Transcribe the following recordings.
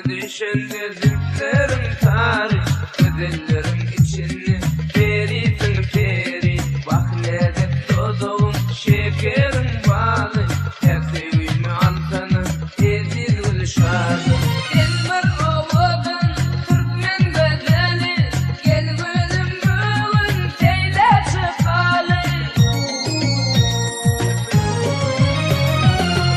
Düşende zülflerim tarih, gözlerim içini perisin peri. Bak ne de dodum şekerim bağlı, her sevimi altına ezil ılışardı. Elmer ovadan Türkmen bedeli, gel gülüm bugün teyle çıkalı.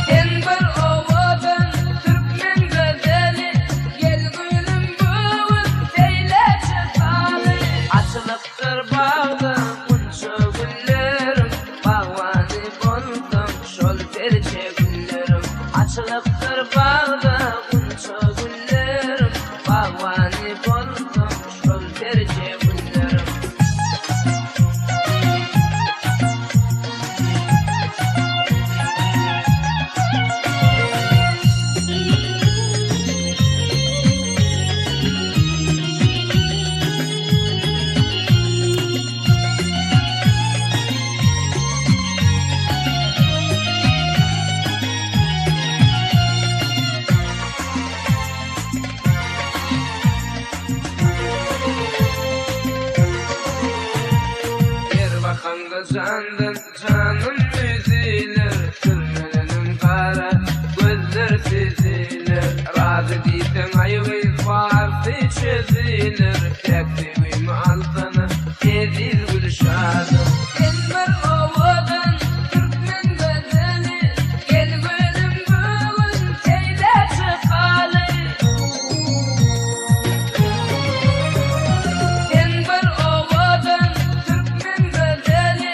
Elmer ovadan Türkmen bedeli, gel gülüm bugün teyle çıkalı. Açılıktır bağda bunca güllerim, bağvani buldum şol terce güllerim. Açılıktır bağda bunca güllerim, bağvani buldum şol terce güllerim. Candan canım üzülür, sürmelenim kara gözler sizilir. Razı değilsen ayıgı farklı çözülür, tek sevimi altına ezil gülüşadı. Elmer ovadan Türkmen bedeli, gel gülüm bugün teyle çıkalı. Elmer ovadan Türkmen bedeli,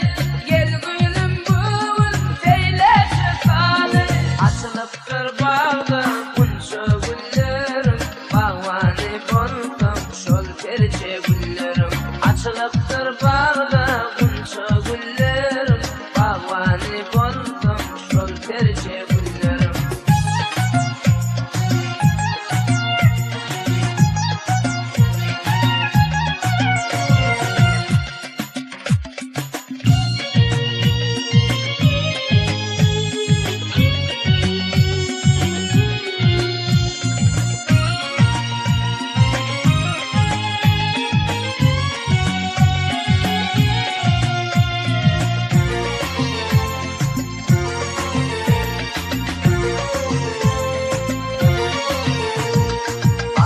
gel gülüm bugün teyle çıkalı. Açılıktır bağda bunca güllerim, bağvani buldum şol terce güllerim. Açılıktır bağda bunca güllerim, bağvani buldum şol terce güllerim.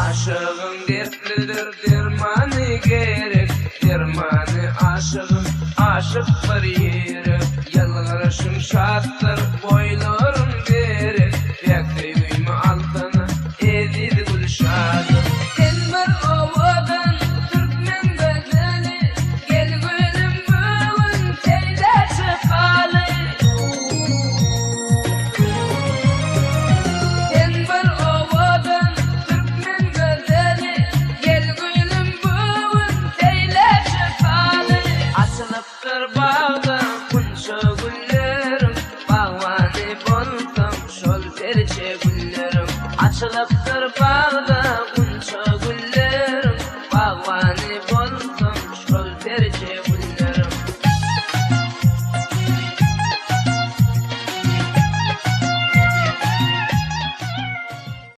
Aşığın dertlidir, dermanı gerek, dermanı aşığın aşık bir yere. Yalvarışım şarttır, boylarım derek, tek sevimi altına ezil gülüşadı. Elmer ovadan Türkmen bedeli, gel gülüm bugün teyle çıkalı. Elmer ovadan Türkmen bedeli, gel gülüm bugün teyle çıkalı. Açılıktır bağda bunca güllerim, bağvani buldum şol terce güllerim. Açılıktır bağda